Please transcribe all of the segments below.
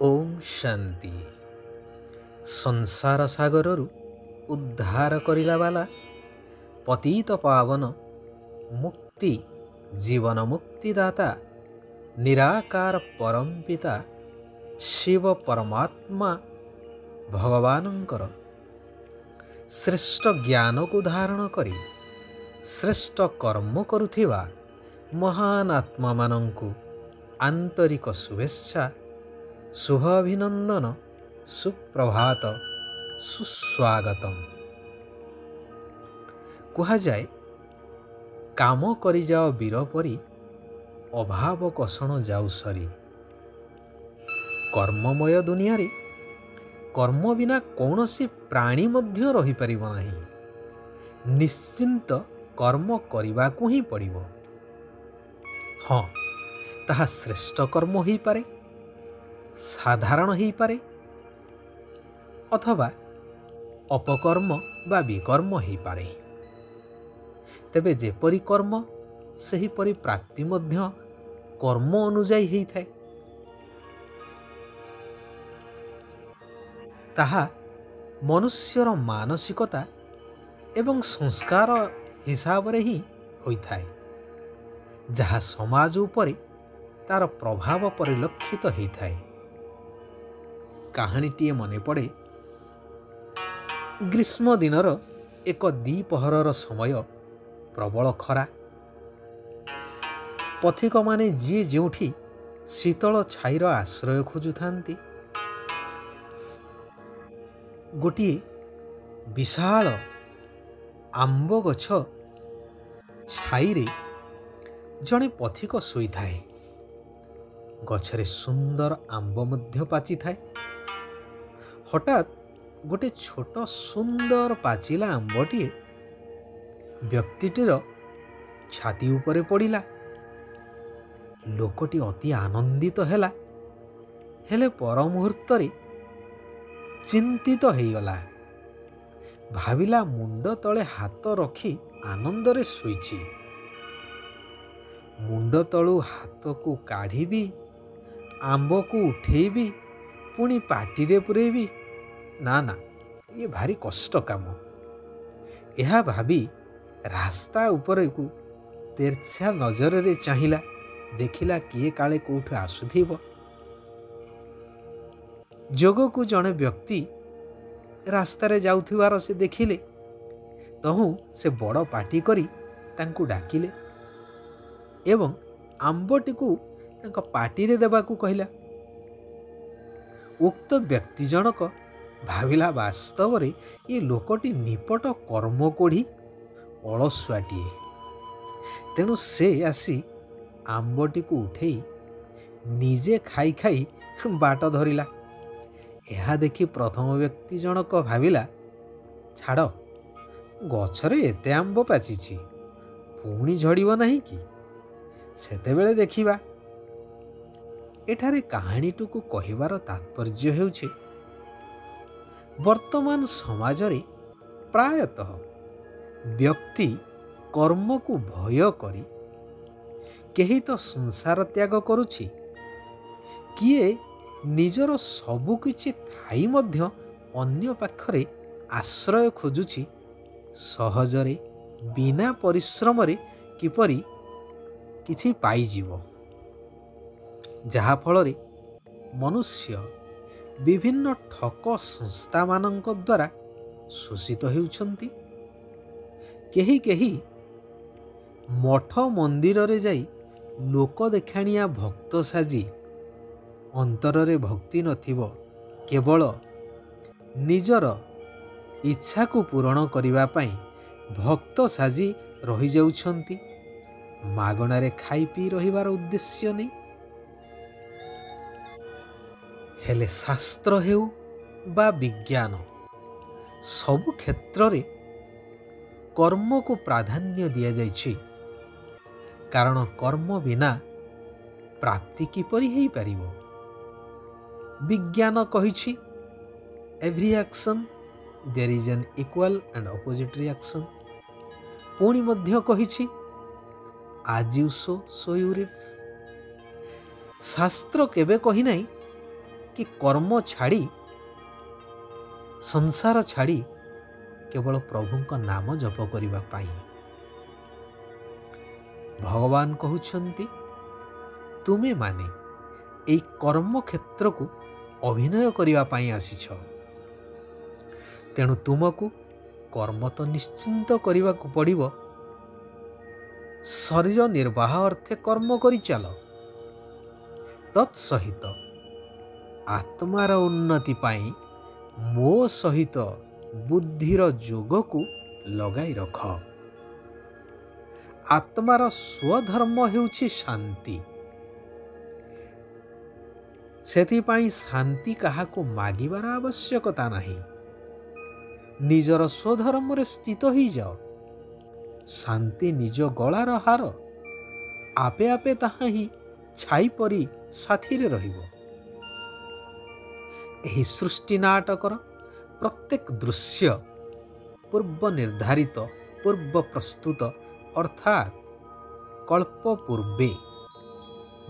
ओम शांति। संसार सागररु उद्धार करिला वाला पतित पावन मुक्ति जीवन मुक्तिदाता निराकार परम पिता शिव परमात्मा भगवानंकर श्रेष्ठ ज्ञान को धारण करी श्रेष्ठ कर्म करुथिबा महान आत्मा मानंकु आंतरिक शुभेच्छा शुभ अभिनंदन सुप्रभात सुस्वागतम। कहा जाए काम करी जाओ वीर परी अभाव कषण जाऊ सरी। कर्ममय दुनिया रे कर्म बिना कौनसी प्राणी मध्य रही परिबो नाही। निश्चिंत कर्म करिबा को ही पड़िबो। हाँ, ताहा श्रेष्ठ कर्म होई पारे, साधारण ही पारे अथवा अपकर्म बा विकर्म ही पारे। तेबे जेपरि कर्म सही परि प्राप्ति मध्य कर्म अनुजाई ही थाए। ताहा मनुष्यर मानसिकता एवं संस्कार हिसाब रे ही होई थाए, जहा समाज उपरे तार प्रभाव परिलक्षित होई थाए। कहानीटीए मने पड़े। ग्रीष्म दिनर एक द्विपहरर समय प्रबल खरा। पथिक माने जी जोठी शीतल छाईर आश्रय खोजुथांती। गोटिए विशाल आंब गछ छाईरे जणे पथिक सोई थाए। गछरे सुंदर आंब मध्य पाची थाए। हठात गोटे छोट सुंदर पाचिला आंबटीए व्यक्तिटीर छाती उपरे पड़िला। लोकटी अति आनंदित हेला, हेले पर मुहूर्तरे चिंतित हेगला। भाविला मुंड तले हाथ रखी आनंदरे शोइछि। मुंड तलू हाथ को काढ़ी आंब को उठेबी पुणी पाटिरे पुरेबी, ना ना ये भारी कष्ट काम। यह भावी रास्ता उपरे को तेर्छा नजर रे चाहिला। देखिला किए काले कोठु आसुथिबो। जोग को जड़े व्यक्ति रास्ता रे जाउथिबार से देखिले। तहु से बड़ पाटी करी तांकु डाकिले एवं आंबटी को तांका पाटी रे देबाकू कहिला। उक्त व्यक्ति जनक भाविला वास्तव रे ये लोकटी निपट कर्म कोढ़ी अलसुआटीए। तेणु से आसी आंबटी को उठेई निजे खाई खाई बाट धरिला। यह देखि प्रथम व्यक्ति जनक भाविला, छाड़ गछरे एते आंब पाचिछि, पुणी झड़िबो नाही कि, सेतेबेले देखिबा। एठारे कहानीटू को कहिबार तात्पर्य हेउछि, वर्तमान समाज रे प्रायतः व्यक्ति कर्म को भय करी केही तो संसार त्याग करुछि, किए निजर सबु किछि थाई मध्य अन्य पाखरे आश्रय खोजुछि। सहजरे बिना परिश्रम रे किपरि किछि पाई जीवो, जहा फलरे मनुष्य विभिन्न ठक संस्था मानक द्वारा शोषित हेउछन्ति। केही केही मठ मंदिर रे जाई लोक देखाणिया भक्त साजी अंतर रे भक्ति नथिबो, केवल निजर इच्छा को पूरण करिबा पई भक्त साजी रही जाउछन्ति। मागणारे खाई पी रहिबार उद्देश्य नहीं। हेले शास्त्र हेउ बा विज्ञान सबु क्षेत्र रे कर्म को प्राधान्य दिया जाइछि। कारण कर्म बिना प्राप्ति किपरि हेई परिबो। विज्ञान कहिछि every action there is an equal and opposite reaction. पुणी मध्य कहिछि as you sow so you reap. शास्त्र केबे कही नाही कि कर्म छाड़ी संसार छाड़ी केवल प्रभुଙ୍କ नाम जप करिबा पाई। भगवान कहउछंती तुमे माने एई कर्म क्षेत्र को अभिनय करिबा पाई आसीछ, तेणु तुमको कर्म तो निश्चिंत करिबा को पड़िबो। शरीर निर्वाह अर्थे कर्म करि चल, तत्सहित आत्मार उन्नति पाई मो सहित बुद्धिर जोग को लगाई रख। आत्मार स्वधर्म हेउछि शांति, सेथिपाई शांति काहाको मागिबार आवश्यकता नहीं। निजर स्वधर्म रे स्थित ही जाओ, शांति निज गलार हार, आपे आपे ताहा ही छाई परी साथी रे रहिबो। एही सृष्टि नाटकर प्रत्येक दृश्य पूर्व निर्धारित पूर्व प्रस्तुत अर्थात कल्प पूर्वे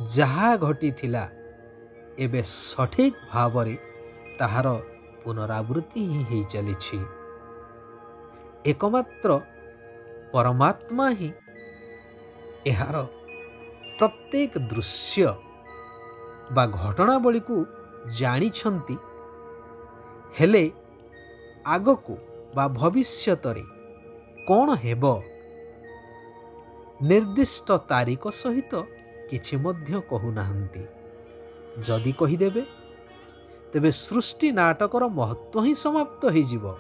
जहा घटी थिला एबे सठिक भावरे ताहार पुनरावृत्ति ही हो चली। एकमात्र परमात्मा ही एहार प्रत्येक दृश्य बा घटनावली को जानिछंती, हेले आगको बा भविष्यतरे कौन हेबो निर्दिष्ट तारीख सहित किछि मध्य कहूनाहंती। जदि कहिदेबे तेबे सृष्टि नाटकर महत्व ही समाप्त हो जिवो,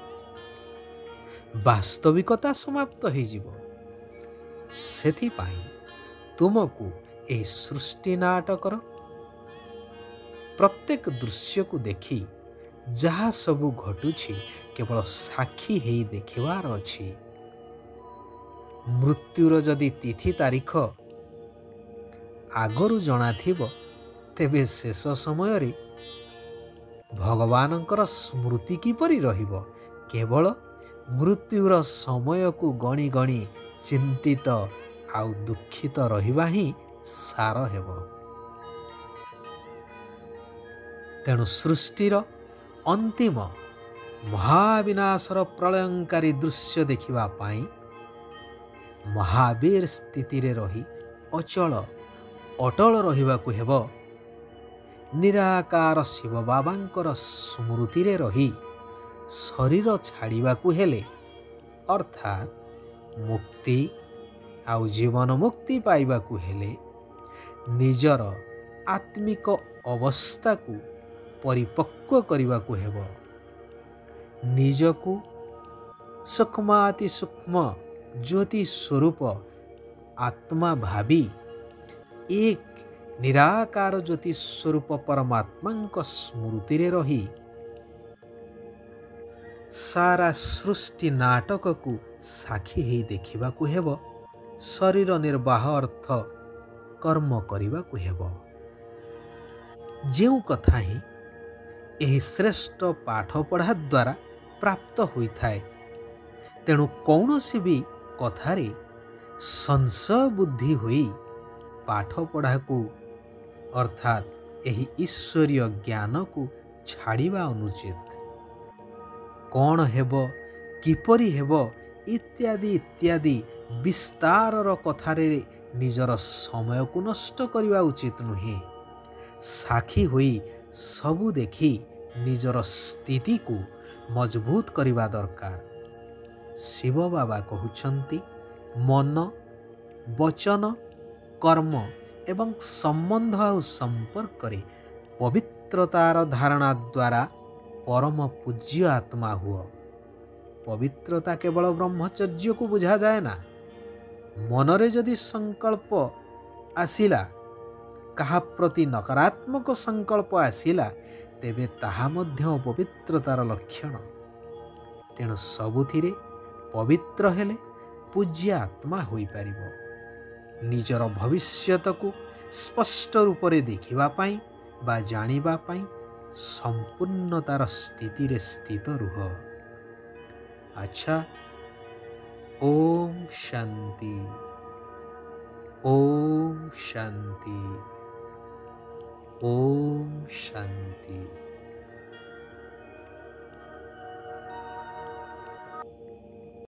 वास्तविकता समाप्त हो जिवो। सेथिपाई तुमको ए सृष्टि नाटकर प्रत्येक दृश्य को देखी जहा सबु घटुछि केवल साक्षी हेई देखिबार अछि। मृत्युर जदि तिथि तारीख आगरु जଣା थिबो तेबे शेष समय रे भगवानंकर स्मृति किपरि रहिबो। केवल मृत्युर समय को गणी गणी चिंतित आउ दुखित रहिबा ही सार हेबो। तेणु सृष्टिर अंतिम महाविनाशर प्रलयंकारी दृश्य देखिबा पाई महावीर स्थिति रे रही अचल अटल रहिबा को हेबो। निराकार शिव बाबांकर स्मृति रे रही शरीर छाड़िबा को हेले अर्थात मुक्ति आउ जीवन मुक्ति पाइबा को हेले निजर आत्मिक अवस्था को परिपक्व करने को हेबो। निजको सूक्ष्माति सूक्ष्म ज्योति स्वरूप आत्मा भावी एक निराकार ज्योति स्वरूप परमात्मा स्मृति रे रही सारा सृष्टि नाटक को साक्षी ही देखिबा को हेबो। शरीर निर्वाह अर्थ कर्म करिबा को हेबो। जेउ कथा ही एही श्रेष्ठ पाठ पढ़ा द्वारा प्राप्त होइथाए, तेणु कौनसी भी कथारे संशय बुद्धि होई पाठ पढ़ा को अर्थात एही ईश्वरीय ज्ञान को छाड़िबा अनुचित। कौन हेबो किपरि हेबो इत्यादि इत्यादि विस्तारर कथारे निजर समय को नष्ट करिबा उचित नुहे। साक्षी होई सबु देखी निजर स्थिति को मजबूत करिबा दरकार। शिव बाबा कहउछंती मन वचन कर्म एवं संबंध और संपर्क रे पवित्रतार धारणा द्वारा परम पूज्य आत्मा हुआ। पवित्रता केवल ब्रह्मचर्य को बुझा जाए ना। मनरे जदि संकल्प आसिला, कहा प्रति नकारात्मक संकल्प आसिला, तेबे ताहा मध्य पवित्रतार लक्षण। तेणु सबुथिरे पवित्र हेले पूज्य आत्मा होई पारिबो। निजर भविष्यत को स्पष्ट रूप से देखिबा पाई बा जानिबा पाई संपूर्णतार स्थिति रे स्थित रुह। अच्छा, ओम शांति, ओम शांति, ଓମ୍ ଶାନ୍ତି।